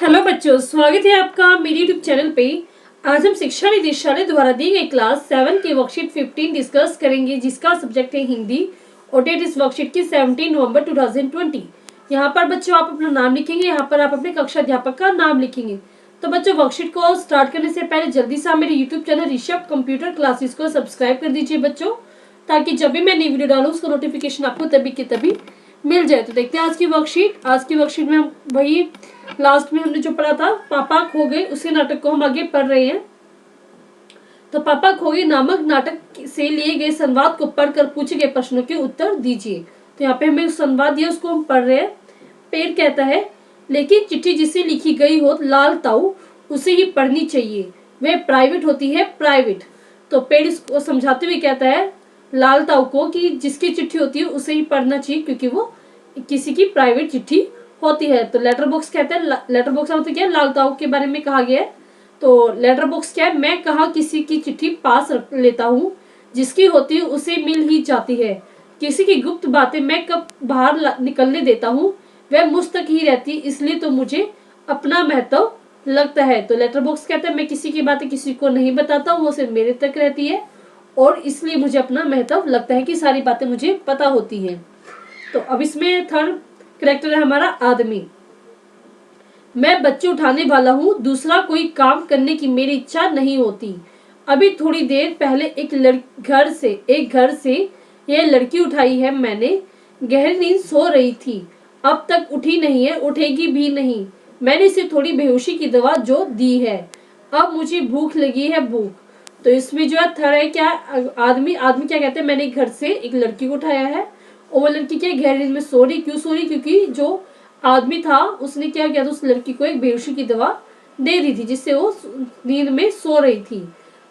Hello बच्चों, स्वागत है आपका मेरे यूट्यूब चैनल पे। आज हम शिक्षा निदेशालय द्वारा दी गई क्लास 7 की वर्कशीट 15 डिस्कस करेंगे, जिसका सब्जेक्ट है हिंदी और डेट इस वर्कशीट की 17 नवंबर 2020। यहाँ पर बच्चों आप अपना नाम लिखेंगे, यहाँ पर आप अपने कक्षा अध्यापक का नाम लिखेंगे। तो बच्चों वर्कशीट को स्टार्ट करने से पहले जल्दी से आप मेरे YouTube channel Rishabh computer classes को सब्सक्राइब कर दीजिए बच्चों, ताकि जब भी मैं नई वीडियो डालूँ उसका नोटिफिकेशन आपको तभी के तभी मिल जाए। तो देखते हैं आज की वर्कशीट में हम वही लास्ट में हमने जो पढ़ा था पापा खो गए, उसी नाटक को हम आगे पढ़ रहे हैं। तो पापा खो गए नामक नाटक से लिए गए संवाद को पढ़कर पूछे गए प्रश्नों के उत्तर दीजिए। तो यहाँ पे हमें संवाद दिया, उसको हम पढ़ रहे हैं। पेड़ कहता है, लेकिन चिट्ठी जिसे लिखी गई हो लाल ताऊ उसे ही पढ़नी चाहिए, वह प्राइवेट होती है, प्राइवेट। तो पेड़ इसको समझाते हुए कहता है लाल ताऊ को कि जिसकी चिट्ठी होती है उसे ही पढ़ना चाहिए, क्योंकि वो किसी की प्राइवेट चिट्ठी होती है। तो लेटर बॉक्स कहते हैं, लेटर बॉक्स का मतलब क्या है, लाल ताऊ के बारे में कहा गया है। तो लेटर बॉक्स क्या है, मैं कहा किसी की चिट्ठी पास रख लेता हूँ, जिसकी होती है उसे मिल ही जाती है। किसी की गुप्त बातें मैं कब बाहर निकलने देता हूँ, वह मुझ तक ही रहती, इसलिए तो मुझे अपना महत्व लगता है। तो लेटर बॉक्स कहता है मैं किसी की बातें किसी को नहीं बताता हूँ, वो सिर्फ मेरे तक रहती है, और इसलिए मुझे अपना महत्व लगता है कि सारी बातें मुझे पता होती हैं। तो अब इसमें थर्ड कैरेक्टर है हमारा आदमी। मैं बच्चे उठाने वाला हूँ, दूसरा कोई काम करने की मेरी इच्छा नहीं होती। अभी थोड़ी देर पहले एक घर से यह लड़की उठाई है मैंने, गहरी नींद सो रही थी, अब तक उठी नहीं है, उठेगी भी नहीं। मैंने इसे थोड़ी बेहोशी की दवा जो दी है, अब मुझे भूख लगी है, भूख। तो इसमें जो है थर्ड है क्या, आदमी क्या कहते हैं, मैंने एक घर से एक लड़की को उठाया है, और वो लड़की क्या गहरी नींद में सो रही। क्यों सो रही, क्योंकि जो आदमी था उसने क्या किया था, उस लड़की को एक बेहोशी की दवा दे दी थी, जिससे वो नींद में सो रही थी।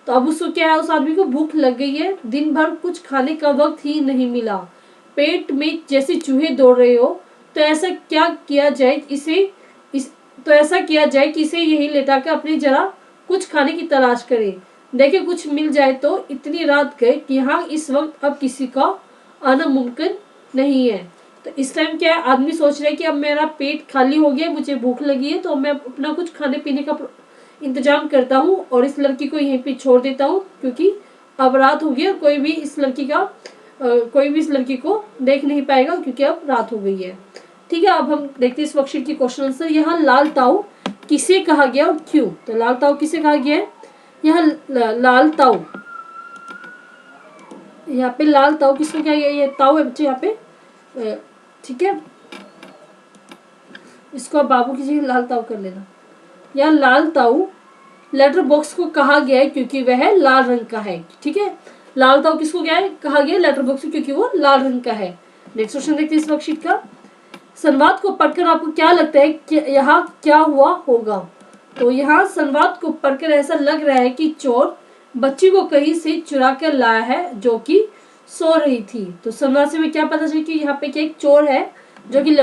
तो अब उसको क्या है, उस आदमी को भूख लग गई है, दिन भर कुछ खाने का वक्त ही नहीं मिला, पेट में जैसे चूहे दौड़ रहे हो। तो ऐसा किया जाए कि इसे यही लेटा कर अपनी जरा कुछ खाने की तलाश करे, देखे कुछ मिल जाए तो। इतनी रात गए कि यहाँ इस वक्त अब किसी का आना मुमकिन नहीं है। तो इस टाइम क्या है, आदमी सोच रहा है कि अब मेरा पेट खाली हो गया, मुझे भूख लगी है, तो मैं अपना कुछ खाने पीने का इंतजाम करता हूँ और इस लड़की को यहीं पे छोड़ देता हूँ, क्योंकि अब रात हो गई और कोई भी इस लड़की को देख नहीं पाएगा, क्योंकि अब रात हो गई है। ठीक है, अब हम देखते हैं इस वर्कशीट की क्वेश्चन आंसर। यहाँ लाल ताऊ किसे कहा गया और क्यों। तो लाल ताऊ किसे कहा गया है, यहाँ लाल ताऊ, यहाँ पे लाल ताऊ किसको क्या, ये ताऊ है बच्चे यहाँ पे, ठीक है, इसको आप बाबू की जगह लाल ताऊ कर लेना। यहाँ लाल ताऊ लेटर बॉक्स को कहा गया है क्योंकि वह लाल रंग का है। ठीक है, लाल ताऊ किसको क्या है कहा गया लेटर बॉक्स क्योंकि वो लाल रंग का है। नेक्स्ट क्वेश्चन देखते हैं इस वर्कशीट का। संवाद को पढ़कर आपको क्या लगता है कि यहाँ क्या हुआ होगा। तो यहाँ संवाद को पढ़कर ऐसा लग रहा है कि चोर बच्ची को कहीं से चुरा कर लाया है, जो कि सो रही थी। तो संवाद से हमें क्या पता चला कि यहाँ पे एक चोर है जो कि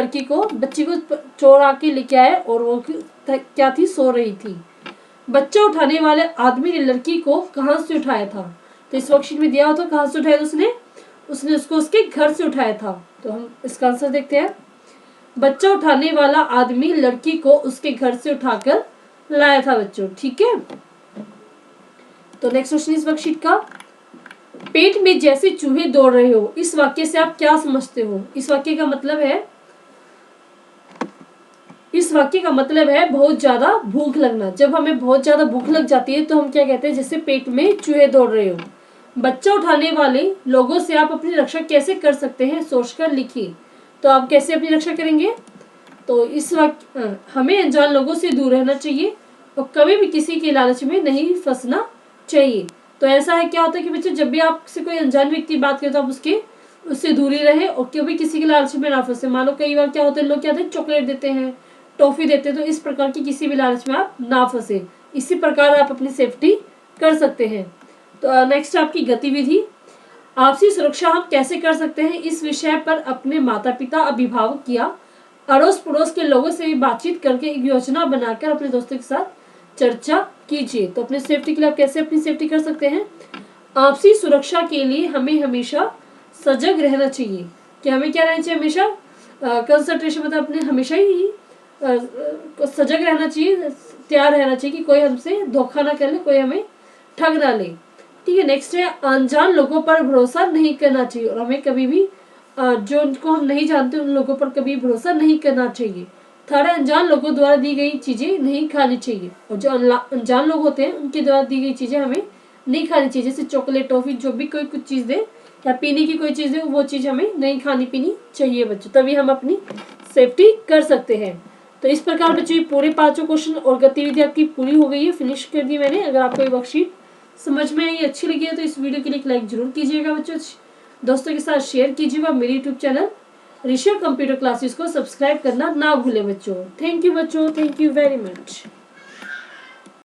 बच्ची को चोर आके लेके आया, और वो क्या थी, सो रही थी। बच्चा उठाने वाले आदमी ने लड़की को कहाँ से उठाया था। तो इस वर्कशीट में दिया होता कहाँ से उठाया था उसने उसको उसके घर से उठाया था। तो हम इसका आंसर देखते हैं। बच्चा उठाने वाला आदमी लड़की को उसके घर से उठाकर लाया था बच्चों। ठीक है, तो नेक्स्ट क्वेश्चन इस वर्कशीट का। पेट में जैसे चूहे दौड़ रहे हो, इस वाक्य से आप क्या समझते हो। इस वाक्य का मतलब है बहुत ज्यादा भूख लगना। जब हमें बहुत ज्यादा भूख लग जाती है तो हम क्या कहते हैं, जैसे पेट में चूहे दौड़ रहे हो। बच्चा उठाने वाले लोगों से आप अपनी रक्षा कैसे कर सकते हैं, सोचकर लिखिए। तो आप कैसे अपनी रक्षा करेंगे, तो इस वाक्य हमें अनजान लोगों से दूर रहना चाहिए और कभी भी किसी के लालच में नहीं फंसना चाहिए। तो ऐसा है, क्या होता है कि बच्चे जब भी आपसे कोई अनजान व्यक्ति बात करे तो आप उससे दूरी रहे और कभी किसी के लालच में ना फंसे। मान लो कई बार क्या होता है, लोग क्या होते हैं चॉकलेट देते हैं, टॉफी देते हैं, तो इस प्रकार की किसी भी लालच में आप ना फंसे। इसी प्रकार आप अपनी सेफ्टी कर सकते हैं। तो नेक्स्ट आपकी गतिविधि, आपसी सुरक्षा हम कैसे कर सकते हैं, इस विषय पर अपने माता पिता, अभिभावक या अड़ोस पड़ोस के लोगों से बातचीत करके एक योजना बनाकर अपने दोस्तों के साथ चर्चा कीजिए। तो अपने सेफ्टी के लिए आप कैसे अपनी सेफ्टी कर सकते हैं। आपसी सुरक्षा के लिए हमें हमेशा सजग रहना चाहिए। कि हमें क्या रहना चाहिए, हमेशा कंसंट्रेशन, मतलब अपने हमेशा ही सजग रहना चाहिए, तैयार रहना चाहिए कि कोई हमसे धोखा ना कर ले, कोई हमें ठग ना ले। ठीक है, नेक्स्ट है अनजान लोगों पर भरोसा नहीं करना चाहिए, और हमें कभी भी जो उनको हम नहीं जानते उन लोगों पर कभी भरोसा नहीं करना चाहिए। थर्ड है अनजान लोगों द्वारा दी गई चीजें नहीं खानी चाहिए, और जो अनजान लोग होते हैं उनके द्वारा दी गई चीजें हमें नहीं खानी चाहिए, जैसे चॉकलेट, टॉफी, जो भी कोई कुछ चीज दे या पीने की कोई चीज है वो चीज हमें नहीं खानी पीनी चाहिए बच्चों, तभी हम अपनी सेफ्टी कर सकते हैं। तो इस प्रकार बच्चों ये पूरे 5 क्वेश्चन और गतिविधि आपकी पूरी हो गई है, फिनिश कर दी मैंने। अगर आपको ये वर्कशीट समझ में आई, अच्छी लगी है तो इस वीडियो के लिए एक लाइक जरूर कीजिएगा बच्चों, दोस्तों के साथ शेयर कीजिएगा। मेरे यूट्यूब चैनल ऋषि कंप्यूटर क्लासेस को सब्सक्राइब करना ना भूलें बच्चों। थैंक यू बच्चों, थैंक यू वेरी मच।